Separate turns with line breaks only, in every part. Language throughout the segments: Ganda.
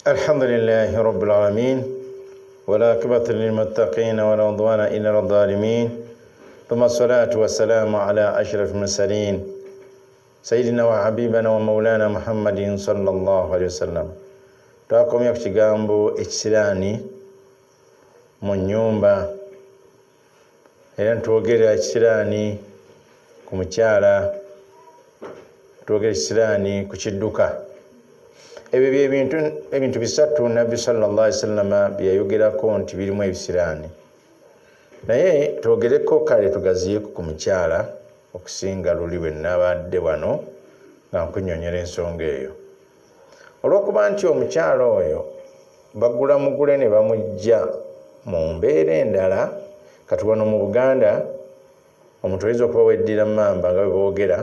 الحمد لله رب العالمين والعاقبة للمتقين ولا عدوان إلا على الظالمين ثم الصلاة والسلام على أشرف المرسلين سيدنا وحبيبنا ومولانا محمد صلى الله عليه وسلم. Twakomya ku kigambo ekisiraani mu nnyumba era ntwogera ekisiraani ku mukyala, twogera ekisiraani ku kidduka. Ebyo ebintu bisatu Nabbi sallallahu alaihi wasallam byayogerako nti birimu ebisiraani, naye twogereko kale tugaziyeku ku mukyala okusinga luli bwe nabadde wano nga nkunyonyera ensonga eyo. Olw'okuba nti omukyala oyo bagula mugule ne bamujja mu mbeera endala. Kati wano mu Buganda omuntu oyinza okuba weddira mamba nga bwe boogera,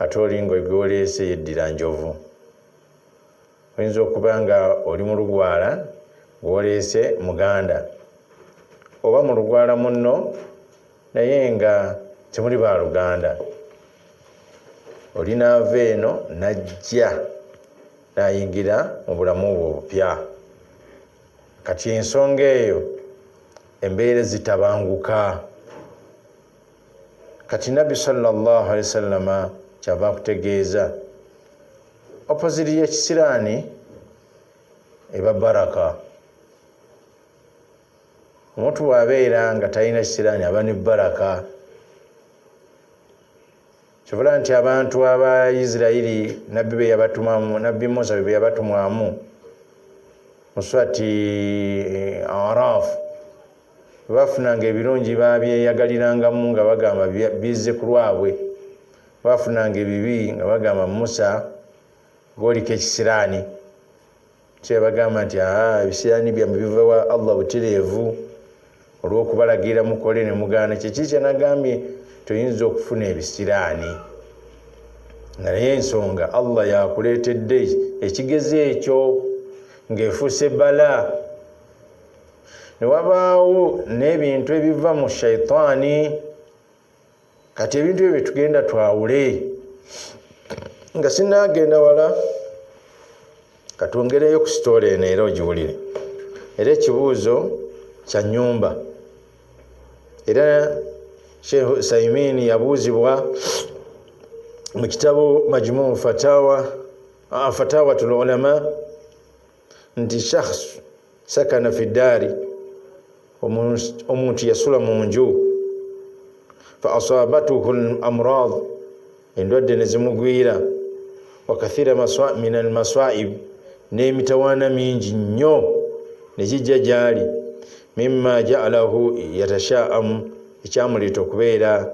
ate olinga gwoleese yeddira njovu. Oyinza okuba nga oli mu Lugwala gwoleese Muganda, oba mu Lugwala munno naye nga temuli ba Luganda. Oli naava eno najja nayingira mu bulamu bwo obupya. Kati ensonga eyo embeera zitabanguka. Kati Nabbi sallallahu alaihi wasallam kyava kutegeeza opposite y'ekisiraani eba baraka. Omuntu bw'abeera nga talina kisiraani aba ne baraka. Kyobola nti abantu aba Isirayiri Nabbi be yabatumamu, Nabbi Musa be yabatumwamu mu Surati Araf, bafunanga ebirungi babyeyagalirangamu nga bagamba bizze ku lwabwe, bafunanga ebibi nga bagamba Musa gwoliko ekisiraani. Kye bagamba nti ebisiraani byammwe biva wa Allah butereevu olw'okubalagira mukole ne mugaana. Kiki kye nagambye toyinza okufuna ebisiraani, naye ensonga Allah yakuleetedde ekigezi ekyo ng'efuuse bala. Ne wabaawo n'ebintu ebiva mu shaitaani. Kati ebintu ebyo tugenda twawule nga sinagenda wala, katwongereyo ku sitoola eno era ogiwulire. Era ekibuuzo kya nnyumba, era Sheikh Usaimin yabuuzibwa mu kitabu Majmuu Fatawatul Ulama nti shakhs sakana fi daari, omuntu yasula mu nju, fa asabatuhu al-amrad, endwadde ne zimugwira, wa kathira min al-maswaib, n'emitawaana mingi nnyo ne kijja gy'ali, mimma ja'alahu yatasha'amu, ekyamuleeta okubeera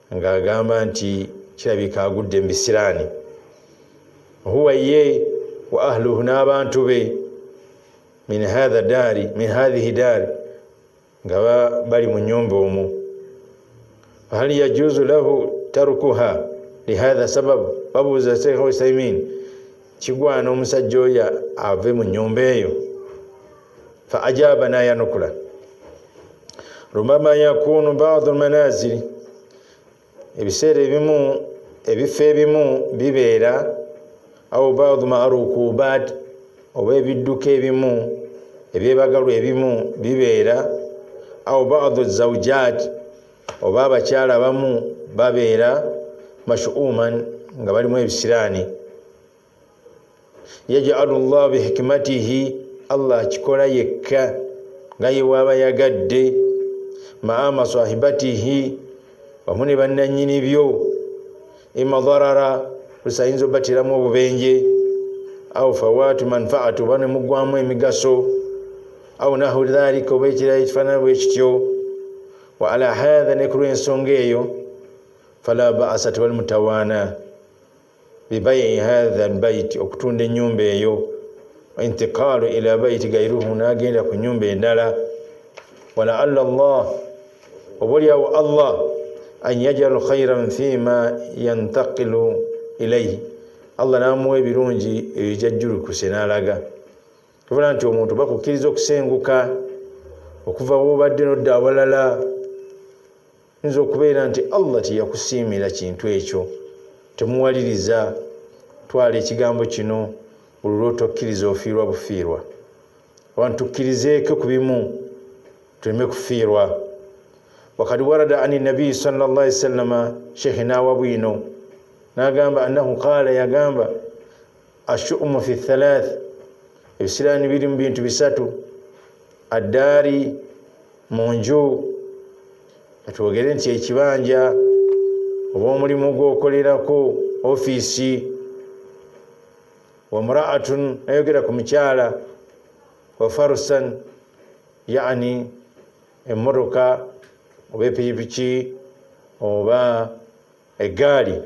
ng'agamba nti kirabika agudde mu bisiraani. Huwa ye wa ahluhu, n'abantu be, min hadhihi daari, nga bali mu nnyumba omwo. Fahal yajuzu lahu tarukuha lihadha sababu, babuuza Sheikh Usaimin, kigwana omusajja oyo ave mu nnyumba eyo? Fa ajaba, n'ayanukula, rubama yakunu baadhi almanazili, ebiseera ebimu ebifo ebimu bibeera, au baadhi marukubat, oba ebidduka ebimu ebyebagalwa ebimu bibeera, au baadhi zawjat, oba abakyala abamu babeera mashuuman nga balimu ebisiraani. Yaj'alu Allah bihikmatihi, Allah akikola yekka nga ye waaba yagadde, maa masahibatihi, wamu ne bannannyini byo, ima dharara, lusayinza obatiramu obubenje, au fawatu manfaatu, oba ne muggwamu emigaso, au nahu dhalika, oba ekirala ekifaanana bwe kityo. Wa ala hadha, ne ku lw'ensonga eyo, fala ba'asa, tewali mutawaana bibayi hadha albayt, okutunda ennyumba eyo, wa intiqaalu ila bayti gairuhu, n'agenda ku nnyumba endala. Wala alla Allah, obalyawo Allah, an yajalu khairan fima yantaqilu ilayhi, Allah n'amuwa ebirungi ebyajjulukuse n'alaga. Tubula nti omuntu bakukkiriza okusenguka okuva w'obadde n'odda awalala, nza okubeera nti Allah teyakusiimira kintu ekyo, temuwaliriza. Twala ekigambo kino buli tokkiriza ofiirwa bufiirwa abantu tukkirizeeko ku bimu tuleme kufiirwa. وقد ورد عن النبي صلى الله عليه وسلم شيخنا وبينو ناغامب أنه قال يا غامب الشؤم في الثلاث ebisiraani biri mu bintu bisatu addaari mu nju atwogere nti ekibanja oba omulimu gw'okolerako ofiisi wa mraatun nayogera ku mukyala wa farusan yani emmotoka oba epikipiki oba eggaali.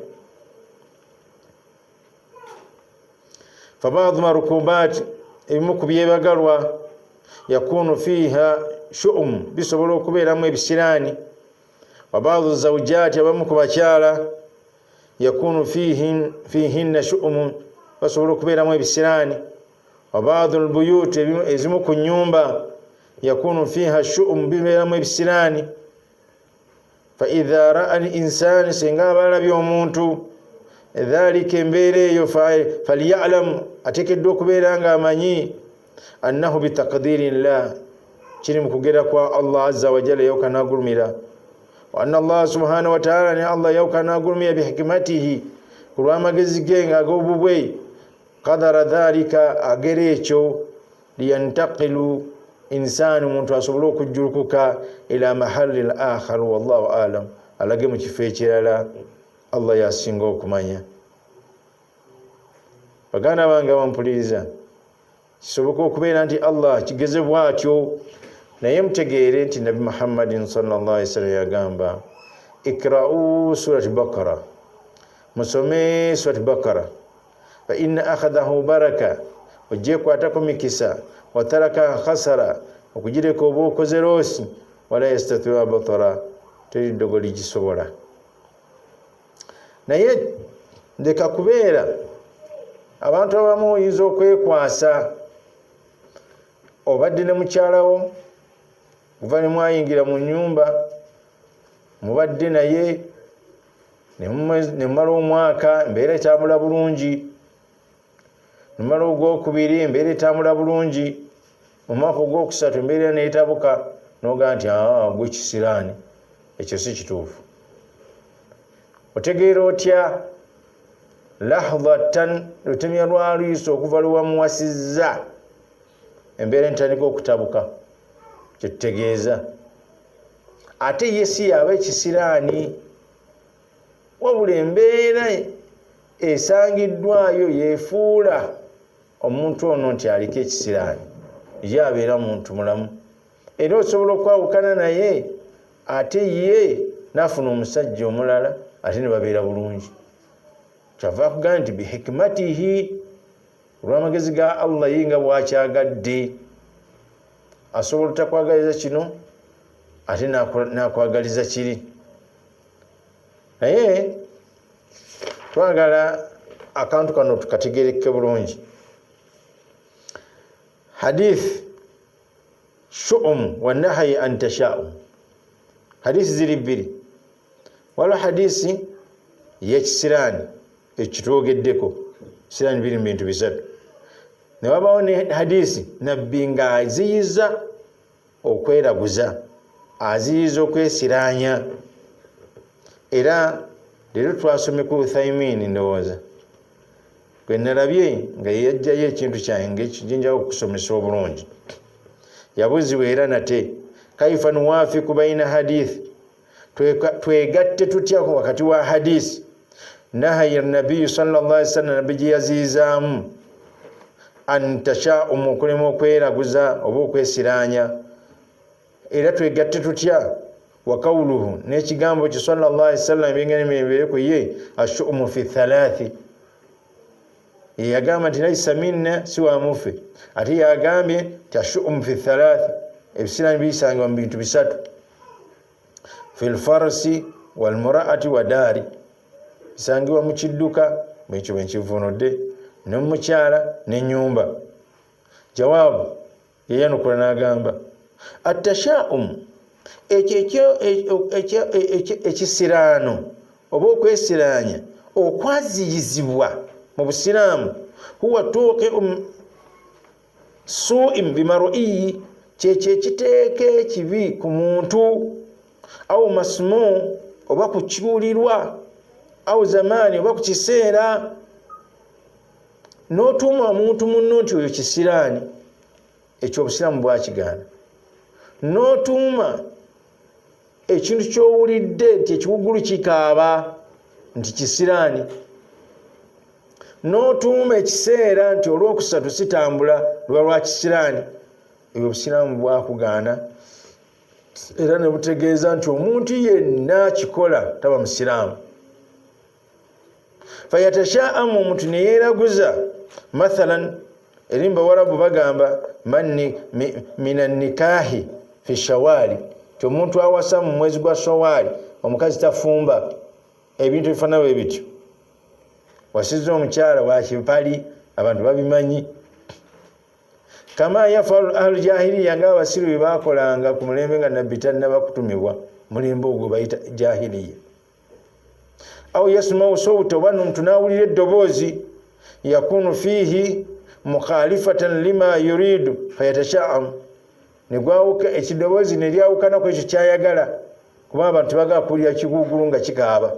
فبعض مركوبات ebimu ku byebagalwa yakunu fiha shu'um bisobola okubeeramu ebisiraani. wa baadhi zawjaati abamu ku bakyala yakunu fihinna shu'um basobola okubeeramu ebisiraani. wa baadhi albuyut ezimu ku nyumba yakunu fiha shu'um bibeeramu ebisiraani. fa idha ra'a al-insani singa abalabye omuntu dhalika embeera eyo falyalam ateekeddwa okubeera nga amanyi annahu bitaqdiri llah kiri mu kugera kwa Allah azza wa jalla yawka nagulumira wa anna Allah subhanahu wa ta'ala ni Allah yawka nagulumira bihikmatihi kulw'amagezi ge nga ag'obubwe qadara dhalika agera ekyo liyantaqilu insani omuntu asobole okujjulukuka ila mahalli al-akhar wallahu alam alage mu kifo ekirala Allah yasinga okumanya. Baganda bange bampuliriza kisoboka okubeera nti Allah kigeze bwatyo naye mutegeere nti Nabi Muhammadin sallallahu alaihi wasallam yagamba ikra'u surati Baqara musome surati Baqara fa inna akhadahu baraka ojje kwatako mikisa wa taraka khasara okugireka oba okoze loosi wala yastatiwa batara teri dogoli gisobola. Naye ndeka kubeera abantu abamu oyinza okwekwasa obadde ne mukyalawo guva ne mwayingira mu nnyumba mubadde naye ne mumala omwaka embeera etambula bulungi, ne mumala ogwokubiri embeera etambula bulungi, mu mwaka ogwokusatu embeera neetabuka n'ogaa nti gwe kisiraani. Ekyo si kituufu. Otegeera otya lahdatan lutemya lwaliiso okuva lwewamuwasizza embeera entandika okutabuka kyetutegeeza. Ate ye si yaba ekisiraani wabula embeera esangiddwayo yeefuula omuntu ono nti aliko ekisiraani ye abeera muntu mulamu era osobola okwawukana naye ate ye nafuna omusajja omulala ate ne babeera bulungi. Kyava akugamba nti bihikmatihi olw'amagezi ga Allah ye nga bwakyagadde asobola otakwagaliza kino ate nakwagaliza kiri. Naye twagala akantu kano tukategereke bulungi. Hadith shu'um wa nahyi an tasha'um, hadisi ziri bbiri. Waliwo hadisi y'ekisiraani ekitwogeddeko, ekisiraani biri mu bintu bisatu. Ne wabawo ne hadisi nabbi nga aziyiza okweraguza, aziyiza okwesiraanya. Era leero twasomye ku Uthaymin ndowooza gwe nalabye nga yajjayo ekintu kyange kijinja okusomesa obulungi. Yabuzibwa era nate kaifa nuwafiku baina hadith, twegatte tutya wakati wa hadisi nahaya nabii sallallahu alaihi wasallam nabii gye yazizaamu an tasha'um okulema okweraguza oba okwesiraanya. Era twegatte tutya wa qawluhu n'ekigambo ki sallallahu alaihi wasallam bingene mbeeko ye ashu'umu fi thalathi. Yagamba nti laisa minna siwa mufe, ate yagambye tashu'umu fi thalathi ebisiraani bisangibwa mu bintu bisatu: fil farsi wal mura'ati wa daari, bisangibwa mu kidduka ekyo bwenkivunudde, ne mu mukyala n'ennyumba. Jawaabu yeyanukula n'agamba atasha'um ekisiraano oba okwesiraanya okwaziyizibwa mu Busiraamu huwa tuqi'um su'im bimar'i cheche kiteke kibi ku muntu au masmu oba kukiwulirwa au zamani oba ku kiseera n'otuuma omuntu munno nti oyo kisiraani, ekyo obusiraamu bwakigaana. N'otuuma ekintu ky'owulidde nti ekiwuggulu kikaaba nti kisiraani, n'otuuma ekiseera nti olwokusatu sitambula luba lwa kisiraani, ebyo obusiraamu bwakugaana. Era ne butegeeza nti omuntu yenna kikola taba musiraamu. Fayatashaamu, omuntu ne yeeraguza. Mathalan erimba Warabu bagamba mina nikahi fi shawali, ti omuntu awasa mu mwezi gwa Shawali, omukazi tafumba, ebintu bifaanana bwe bityo. Wasiza omukyala wa kipali, abantu babimanyi. Kama yafalu ahlu jahiliya, nga abasiru bye baakolanga ku mulembe nga nabbi tannaba kutumibwa, mulembe ogwo bayita jahiliya. Au yasmau sawta, oba omuntu n'awulira eddoboozi, yakunu fihi mukhalifatan lima yuridu fayatashaam, ne gwawuka ekidoboozi ne lyawukana ku ekyo kyayagala, kuba abantu bagala kuwulira kiwuugulu nga kikaaba,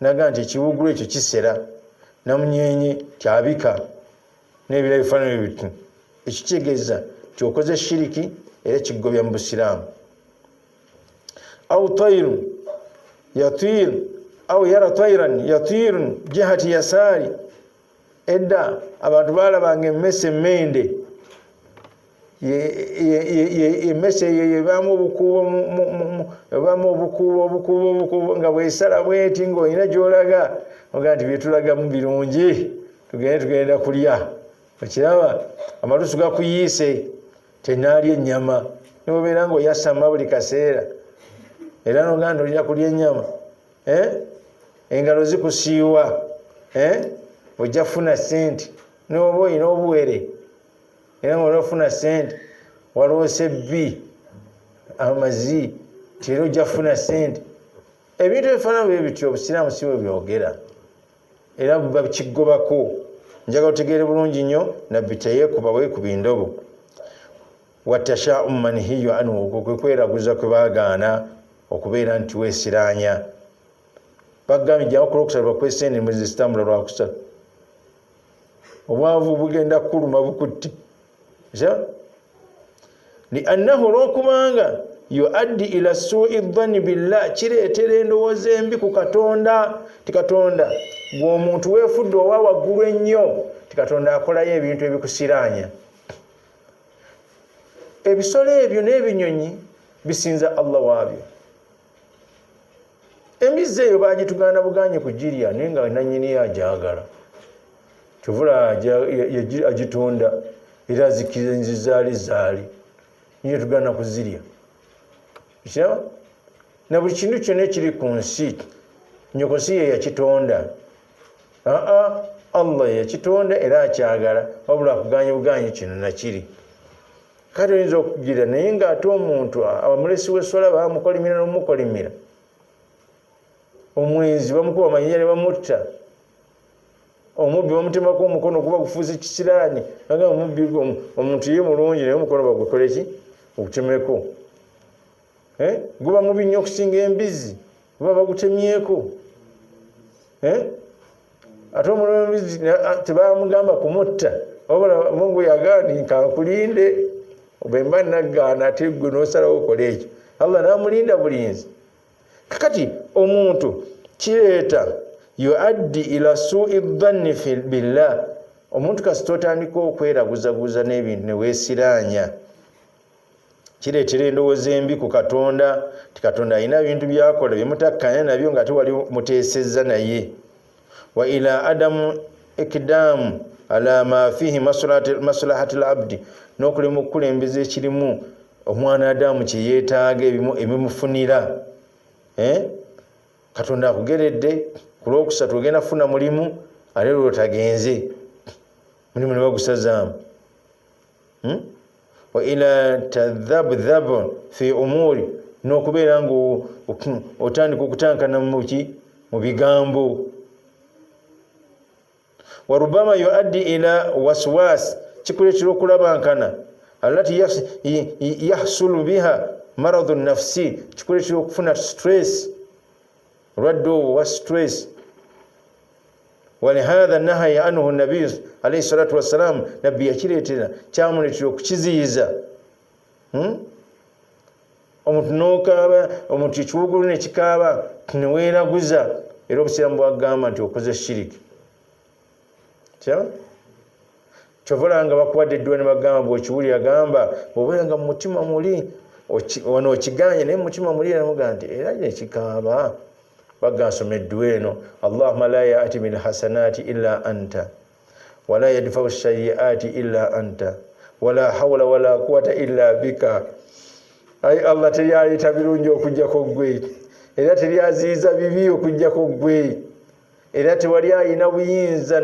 naga nti ekiwuugulu ekyo kisera, namunyenye kyabika n'ebira bifaanana bityo. Ekitegeeza kyokoze shiriki era kigobya mu busiraamu. Au tayru yatir au yara tayran yatirun jihati yasari, edda abantu balabanga emmese emmende, emmese yebamu obukuubo nga bwesala bweti ng'olina gy'olaga oga nti byetulagamu birungi, tugenda kulya. Okiraba amalusu gakuyiise, tenaalya ennyama, nobeera ng'oyasama buli kaseera era noga nti olina kulya ennyama, engalo zikusiiwa, ojja kufuna sente, noba olina obuwere era ng'olofuna sente, waloose bbi amazi ti era ojja kufuna sente. Ebintu ebifaanana bwe bityo obusiraamu si bwe byogera, era buba kigobako. Njagala otegeere bulungi nnyo, nabbi teyeekuba bwekuba ndobo. Watashaamu manhiyu anhu, kwe kweraguza kwe baagaana okubeera nti weesiraanya. Bagambye jja bakola okusatu bakwesa endimu zitambula lwakusatu, obwavu bugenda kuluma bukutte. Liannahu, olwokubanga yuaddi ila suui dhanni billah, kireetera endowooza embi ku Katonda. Ti Katonda gw'omuntu weefudde owa waggulu ennyo, ti Katonda akolayo ebintu ebikusiraanya. Ebisolo ebyo n'ebinyonyi bisinza Allah waabyo. Embizzi eyo baagitugaana buganye kugirya naye nga nannyini agyagala, kyovula agitunda era azikizaali niyo tugaana kuzirya. Kiraba na buli kintu kyonna ekiri ku nsi nnyoko si ye yakitonda, Allah yakitonda era akyagala, wabula akuganye buganye kino nakiri. Kati oyinza okugira naye ng'ate omuntu abamulesi w'essola bamukolimira n'omukolimira, omwenzi bamukuba amanyinya ne bamutta, omubbi bamutemako omukono kuba gufuuse kisiraani, aga omubbi omuntu ye mulungi naye omukono bagukole ki ogutemeko. Guba mubi nnyo okusinga embizzi, guba bagutemyeko. Ate omulala embizzi tebamugamba kumutta, wabula Mungu yagaani kankulinde, bwemba naggaana ate ggwe n'osalawo okole ekyo, Allah n'amulinda bulinzi. Kakati omuntu kireeta yuaddi ila suui dhanni billah, omuntu kasita otandika okweraguzaguza n'ebintu ne weesiraanya, kireetera endowooza embi ku Katonda. Ti Katonda alina ebintu byakola byemutakkanya nabyo nga tewali muteesezza naye. Wa ila adamu ikdamu ala ma fihi maslahati al-abdi, n'okulema okukulembeza ekirimu omwana Adamu kye yeetaaga ebimufunira. Katonda akugeredde ku lwokusatu ogenda kufuna mulimu, ate lwotagenze mulimu ne bagusazaamu. Wa ila tadhabdhabu fi umuri, n'okubeera ng'otandika okutankana mu bigambo. warubama yuaddi ila waswas kikuletera okulabankana alati yahsulu biha maradhu nafsi kikuletera okufuna stress raddu wa stress ولهذا نهى عنه النبي عليه الصلاة والسلام نبي يكيرتنا kyamuletera okukiziyiza omuntu n'okaaba omuntu ekiwugulu ne kikaaba neweeraguza era obusiramu bwagamba nti okoze shiriki kyova nga bakuwadde eddiwa ne bagamba bw'okiwulira gamba bw'obeera nga mu mutima muli wano okiganye naye mu mutima muli eramuga nti era nekikaaba bagasoma eddiwa eno allahumma la yaati min hasanati illa anta wala yadfau sayiati illa anta wala hawla wala quwata illa bika ay Allah teyaleeta birungi okujjako ggwe era teryaziyiza bibi okujjako ggwe era tewali ayina buyinza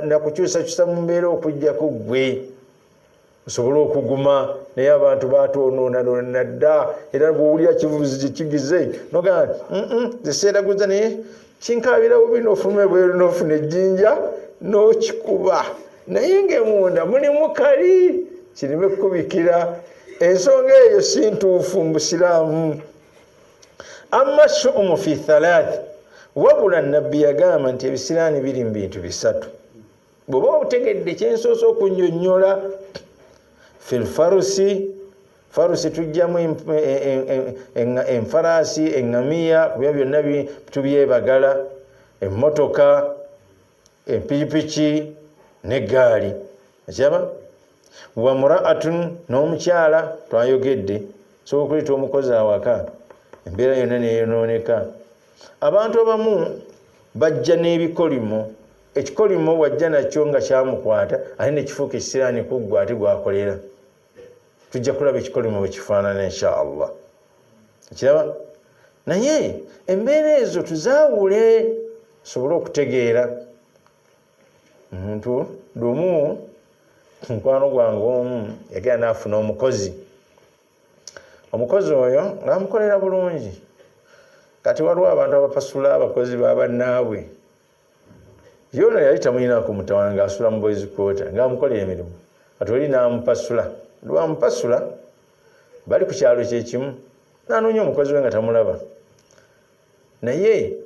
na kukyusakyusa mu mbeera okujjako ggwe osobola okuguma naye abantu batoonoona dda era bwowulira kivuzi kigize nogaa ziseeraguza naye kinkabirawo bino ofume bweru n'ofuna ejjinja n'okikuba naye ng'emunda mulimu kali kireme kukubikira ensonga eyo si ntuufu mu busiraamu amma shu'umu fi thalath wabula nabbi yagamba nti ebisiraani biri mu bintu bisatu bw'oba otegedde kyensoose okunnyonnyola fil farusi tujjamu enfaraasi eŋŋamiya kubya byonna tubyebagala emmotoka empikipiki n'eggaali akiraba wa muraatun n'omukyala twayogedde sobola okuleeta omukozi awaka embeera yonna neyonooneka abantu abamu bajja n'ebikolimo ekikolimo wajja nakyo nga kyamukwata ate nekifuuka ekisiraani kuggwa ate gwakolera tujja kulaba ekikolimo bwe kifaanana inshaallah kiraba naye embeera ezo tuzaawule sobole okutegeera omuntu lumu mukwano gwange omu yagenda n'afuna omukozi oyo ng'amukolera bulungi kati waliwo abantu abapasula abakozi babannaabwe yono yali tamuyinaako mutawana ng'asula mu boys quarter ng'amukolera emirimu kati oli n'amupasula lwamupasula bali ku kyalo kyekimu n'anoonya omukozi we nga tamulaba naye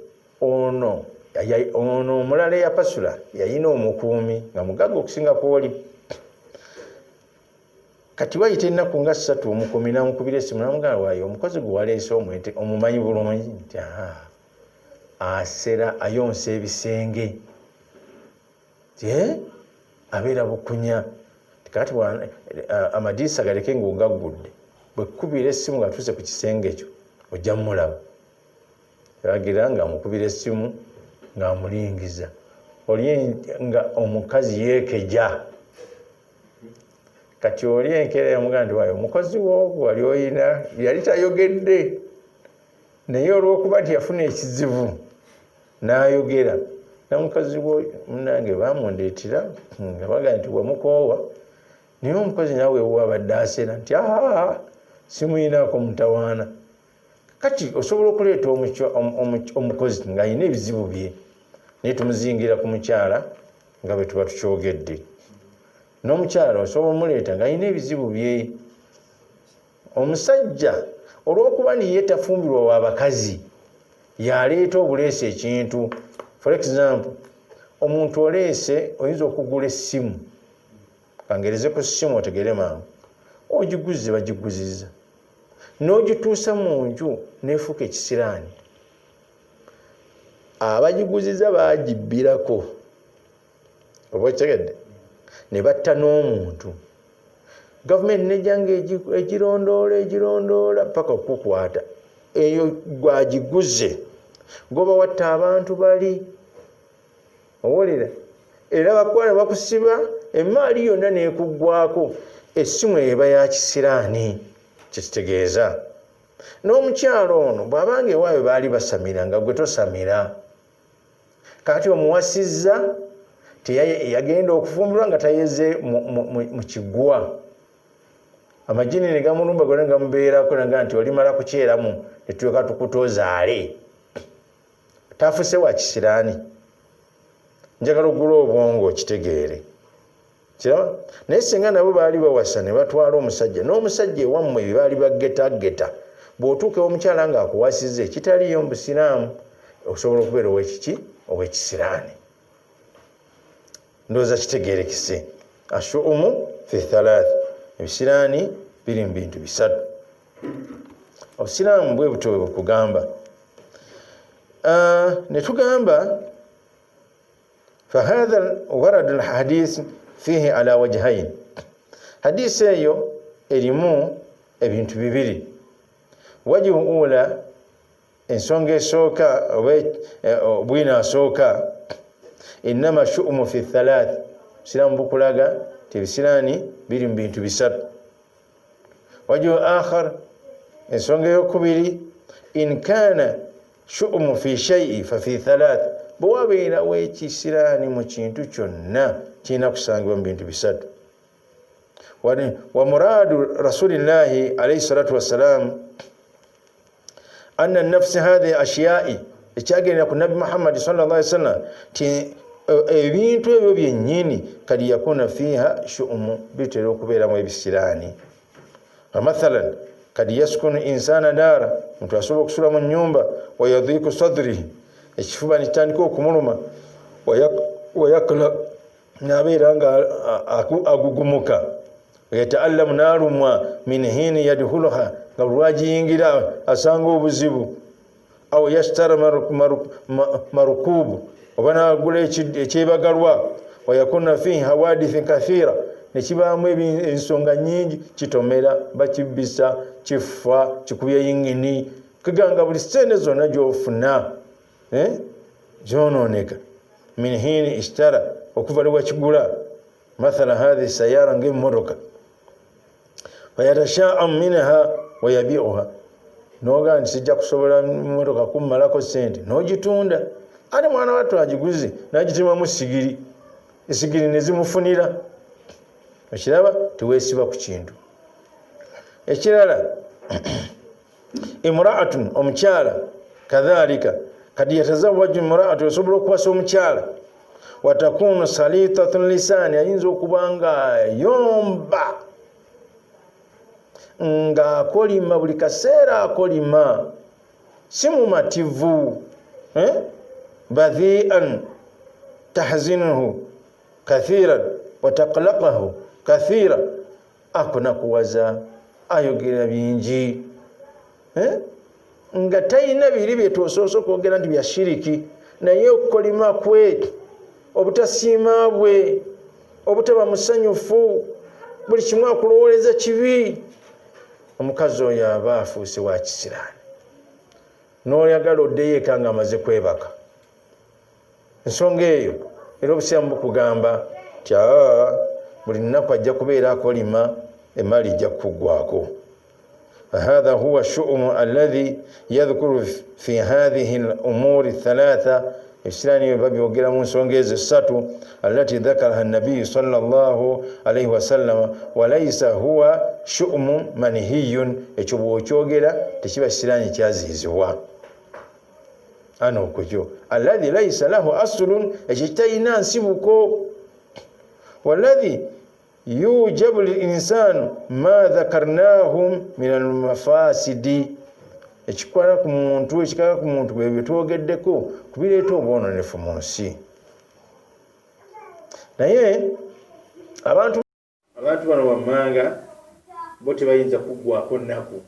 ono omulala eyapasula yayina omukuumi nga mugagga okusinga kwoli kati wayita ennaku nga 3 omukuumi n'amukubira essimu n'amugamba waayo omukozi gwe waleese omumanyi bulungi nti asera ayonsa ebisenge abeera bukunya kati amadiisa galeke ng'ogaggudde bwekukubira essimu ng'atuuse ku kisenge ekyo ojja mmulaba yagira ng'amukubira essimu ng'amulingiza oli nga omukazi yeekeja kati oli enkeera yamugamba nti waayo omukozi woogwo wali oyina yali tayogedde naye olw'okuba nti yafuna ekizibu n'ayogera namukazi munange bamundeetera nga baga nti wamukoowa naye omukozi nawe wabadde asera nti simuyinaako mutawaana kati osobola okuleeta omukozi ng'ayina ebizibu bye naye tumuzingira ku mukyala nga bwe tuba tukyogedde n'omukyala osobola omuleeta ng'ayina ebizibu bye omusajja olw'okuba ni ye tafumbirwa w'abakazi yaleeta obuleese ekintu for example omuntu oleese oyinza okugula essimu kangereze ku ssimu otegere mangu ogiguze bagiguziza n'ogituusa mu nju neefuuka ekisiraani abagiguziza baagibbirako oba okitegedde ne batta n'omuntu gavumenti nejjanga egirondoola paka okukwata eyo gwagiguze goba watta abantu bali owulira era bakwala bakusiba emaali yonna neekuggwako essimu eba ya kisiraani kitegeeza n'omukyalo ono bw'abanga ewaayo baali basamira nga gwe tosamira kati omuwasizza yagenda okufumbirwa nga tayeze mu kiggwa amajini ne gamulumba gonna gamubeerako naga nti olimala kukyeramu netuyoka tukutozaale tafuse wa kisiraani njagala ogula obwongo kitegeere kiraba naye singa nabo baali bawasa ne batwala omusajja n'omusajja ewammwe bye baali baggetageta bw'otuuka omukyala ng'akuwasiza ekitaliyo mu busiraamu osobola okubeera ow'ekiki ow'ekisiraani ndowooza kitegeerekise ashuumu fi thalath ebisiraani biri mu bintu bisatu obusiraamu bwe buto bwe bukugamba ne tugamba fahadha warada alhadith fihi ala wajhain hadisi eyo erimu ebintu bibiri wajhu ula ensonga esooka obwina asooka innama shu'umu fi thalath siramu bukulaga tebisiraani biri mu bintu bisatu wajhu akhar ensonga eyokubiri in kana shu'umu fi shay'i fa fi thalath bwabeerawo ekisiraani mu kintu kyonna kirina kusangibwa mu bintu bisatu wa muradu rasulillahi alayhi salatu wassalam anna nafsi hadhihi ashiya'i ekyagendera ku nabbi muhammad sallallahu alaihi wasallam ti ebintu ebyo byennyini kadi yakuna fiha shu'umu bitera okubeeramu ebisiraani famathalan kadi yaskunu insana dara muntu asobola okusula mu nyumba wayadhiku sadrihi ekifuba nitandika okumuluma wayakla nabeera nga agugumuka yataallamu naalumwa min hini yadkhuluha nga lwagiyingira asanga obuzibu aw yashtara marukubu oba naagula ekyebagalwa wayakuna fihi hawadithin kathira nekibaamu ensonga nyingi kitomera bakibisa kifa kikubya yingini kiganga buli sente zonna gyofuna gyononeka min hini ishtara okuva lwakigula mathala hadhi sayara ng'emmotoka fayatashaam minha wayabiuha noga nti sijja kusobola mmotoka kummalako sente nogitunda ate mwana wattu agiguze nagitimamu sigiri esigiri nezimufunira ekiraba teweesiba ku kintu ekirala imraatun omukyala kadhalika kadi yatazawaju imraatu osobola okuwasa omukyala watakunu salitatun lisani ayinza okuba nga yomba nga akolima buli kaseera akolima si mumativu badhian tahzinuhu kathiran wataklaqahu kathira akona kuwaza ayogera bingi nga tayina biri byetosoosa okwogera nti bya shiriki naye okukolima kwe obutasiima bwe obutaba musanyufu buli kimu akulowoleza kibi omukazi oyo aba afuuse wa kisiraani n'oyagala oddeyo eka nga amaze kwebaka ensonga eyo era obusiramu bukugamba ti buli nnaku ajja kubeera akolima emali ijja kukuggwako فهذا هو الشؤم الذي يذكر في هذه الأمور الثلاثة إسلاني بابي وقيل من سونجيز الساتو التي ذكرها النبي صلى الله عليه وسلم وليس هو شؤم منهي يشبه وشوغيل تشبه إسلاني تيازيزوا أنا وكجو الذي ليس له أصل يجتينا سبكو والذي يوجب الإنسان ما ذكرناهم من المفاسد ekikwala ku muntu ekikala ku muntu bwe bitwogeddeko kubireeta obwononefu mu nsi naye abantu bano wammanga bo tebayinza kuggwako nnaku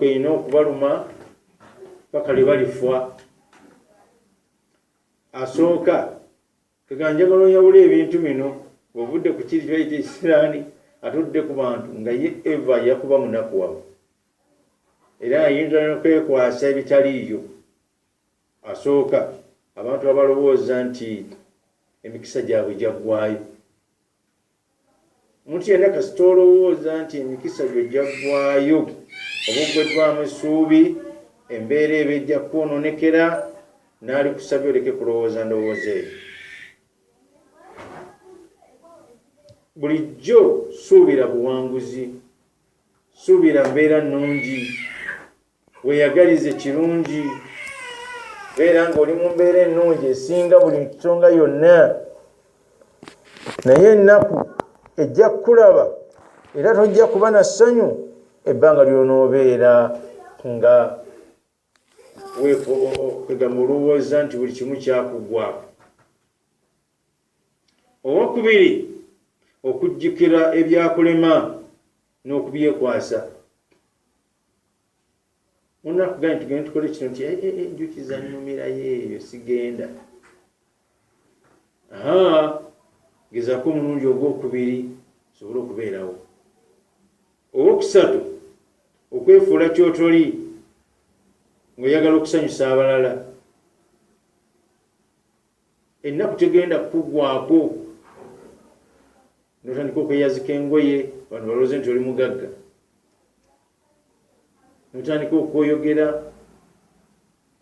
erina okubaluma paka lwe balifwa asooka kaganjagala oyawula ebintu bino bw'ovudde ku kiri kyayita ekisiraani atudde ku bantu nga ye eva yakuba munaku wawe era ayinza n'okwekwasa ebitaliiyo asooka abantu abalowooza nti emikisa gyabwe gyaggwaayo omuntu yenna kasita olowooza nti emikisa gyo gyaggwaayo oba oggweddwamu essuubi embeera eba ejja kwononekera n'ali kusabye oleke kulowooza ndowooza eyo bulijjo suubira buwanguzi suubira mbeera nnungi weeyagalize kirungi beera ng'oli mu mbeera ennungi esinga buli nsonga yonna, naye ennaku ejja kukulaba era tojja kuba na ssanyu ebbanga ly'onoobeera nga kwegamba olowooza nti buli kimu kyakugwako. Owokubiri, okujjukira ebyakulema n'okubyekwasa. Onakugamba tugende tukole kino nti enjuki zannumirayo eyo sigenda. Gezaako omulundi ogwokubiri osobole okubeerawo. Owokusatu, okwefuula kyotoli ng'oyagala okusanyusa abalala. Ennaku tegenda kukugwako n'otandika okweyazika engoye abantu balowooze nti oli mugagga, n'otandika okweyogera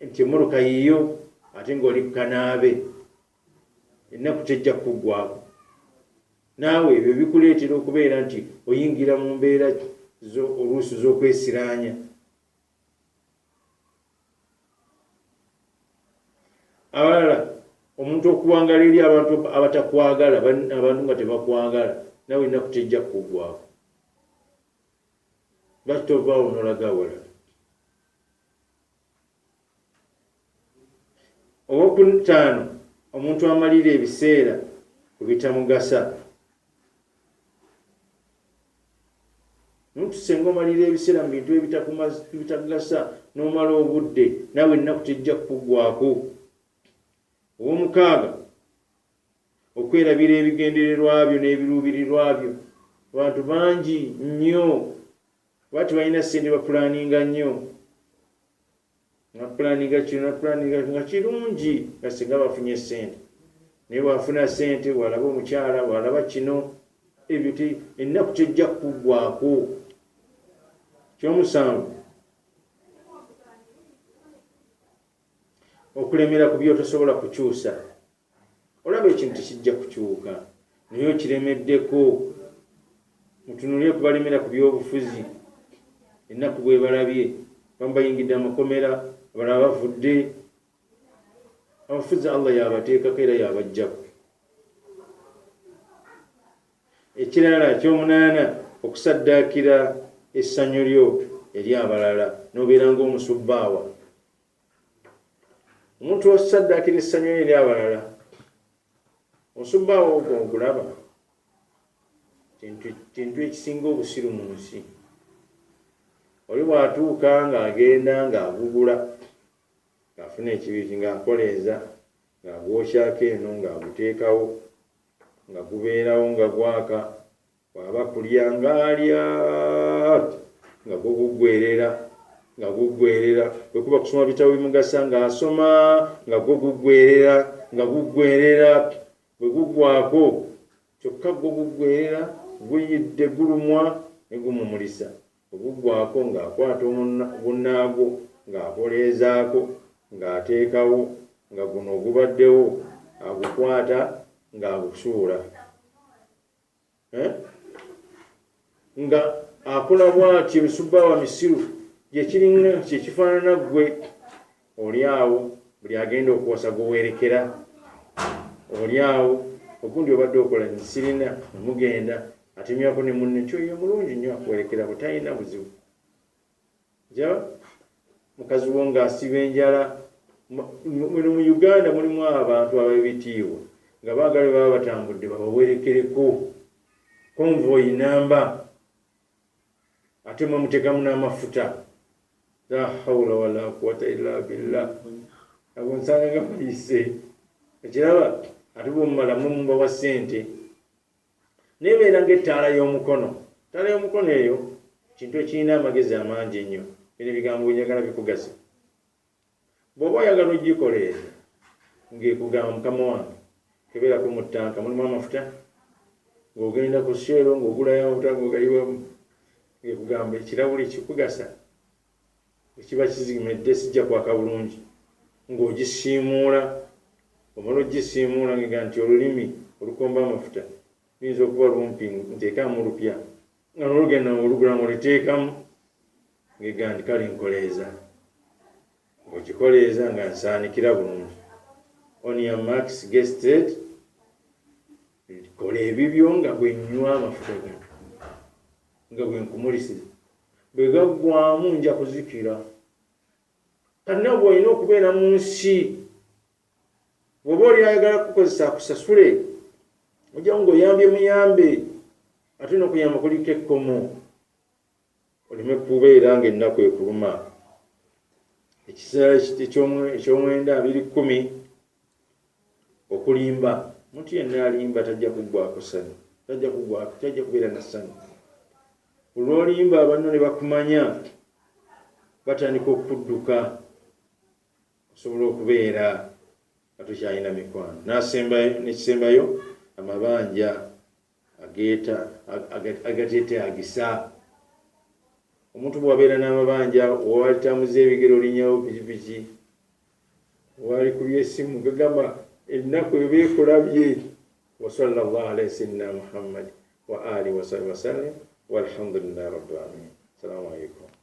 nti emmoloka yiyo ate ng'oli kukanaabe. Ennaku tejja kukugwako. Naawe ebyo bikuleetera okubeera nti oyingira mu mbeera oluusi z'okwesiraanya. Abalala, omuntu okuwangala eri abantu abatakwagala, abantu nga tebakwagala, naawe ennaku tejja kukugwako. Lwaki tovaawo n'olaga awala? Owokutaano, omuntu amalira ebiseera ku bitamugasa. Omuntu senga omalira ebiseera mu bintu ebitakugasa n'omala obudde, naawe ennaku tejja kukugwako. Ow'omukaaga, okwerabira ebigendererwa byo n'ebiruubirirwa byo. Abantu bangi nnyo bati balina ssente bapulaaninga nnyo, napulaaninga kino napulaaninga nga kirungi nga singa bafunye ssente, naye bwafuna ssente bwalaba omukyala bwalaba kino, ebyo ennaku tejja kukugwako. Kyomusanvu, okulemera ku byotosobola kukyusa. Olaba ekintu tekijja kukyuka naye okiremeddeko. Mutunulire ku balemera ku byobufuzi, ennaku bwe balabye bamu bayingidde amakomera, abalala bavudde. Abafuzi Allah yabateekako era yabajjako. Ekirala ekyomunaana, okusaddaakira essanyu lyo eri abalala n'obeera ng'omusubbaawa. Omuntu osaddaakira essanyu lyo eri abalala, omusubbaawa ogwo ogulaba kintu ekisinga obusiru mu nsi. Oli bw'atuuka ng'agenda ng'agugula, ng'afuna ekibiki ng'akoleeza, ng'agwokyako eno ng'aguteekawo, nga gubeerawo nga gwaka, bw'aba kulya ng'alya nga guggwerera, nga guggwerera. Bwe kuba kusoma bitabo bimugasa ng'asoma nga guggwerera, nga guggwerera. Bwe guggwako kyokka guggwerera, guyidde gulumwa ne gumumulisa. Oguggwako ng'akwata bunnaagwo ng'akoleezaako, ng'ateekawo, nga guno ogubaddewo agukwata ng'agusuula. Nga akola bw'atyo ebisubbaawa misiru kyekifaanana ggwe. Oli awo buli agenda okuwasa gwewerekera, oli awo ogundi obadde okola nsirina nemugenda atemyako ne munne kyoyo mulungi nnyo akuwerekera butalina buzibu. Ja mukazi wo ng'asiba enjala. Mu Uganda mulimu abantu ab'ebitiibwa nga baagala baba batambudde babawerekereko konvoyi namba, ate mwemuteekamu n'amafuta. La hawla wala quwwata illa billah. Abo nsanga nga bayise ekiraba, ate bwomumala mumubawa ssente nebeera ng'ettaala y'omukono. Ettaala y'omukono eyo kintu ekirina amagezi amangi ennyo, bino ebigambo njagala bikugasa. Bw'oba oyagala ogikoleeza ng'ekugamba mukama wange kebeerako mu ttanka mulimu amafuta, ng'ogenda ku sheero ng'ogulayo amafuta ng'ogaliwamu, ng'ekugamba ekirabuli kikugasa ekiba kizigimedde sijja kwaka bulungi, ng'ogisiimuula. Omala ogisiimuula ng'ega nti olulimi olukomba amafuta luyinza okuba lumpi, nteekamu lupya, nga nolugenda olugula ng'oliteekamu ng'ega nti kale nkoleeza. okikoleeza nga nsaanikira bulungi. On your marks, get set. Kola ebibyo nga bwenywa amafuta gano nga bwenkumulisiza bwe gaggwamu nja kuzikira. Kanna bw'olina okubeera mu nsi bw'oba oli ayagala kukozesa akusasule ojja ng'oyambye muyambe ate n'okuyamba kuliko ekkomo oleme kubeera ng'ennaku ekuluma. Ekiseera eky'omwenda 2010 okulimba. Omuntu yenna alimba tajja kuggwako ssanyu, tajja kubeera na ssanyu. Olwolimba abanno ne bakumanya batandika okudduka osobola okubeera nga tokyalina mikwano. N'ekisembayo amabanja agateetaagisa. Omuntu bw'abeera n'amabanja wali tambuza ebigere olinyawo pikipiki wali kulya essimu gagamba ennaku eba ekulabye. Wa sallallahu ala sayyidina Muhammad wa alihi wa sahbihi wa sallam walhamdulillahi rabbil alamin. Assalamu alaikum.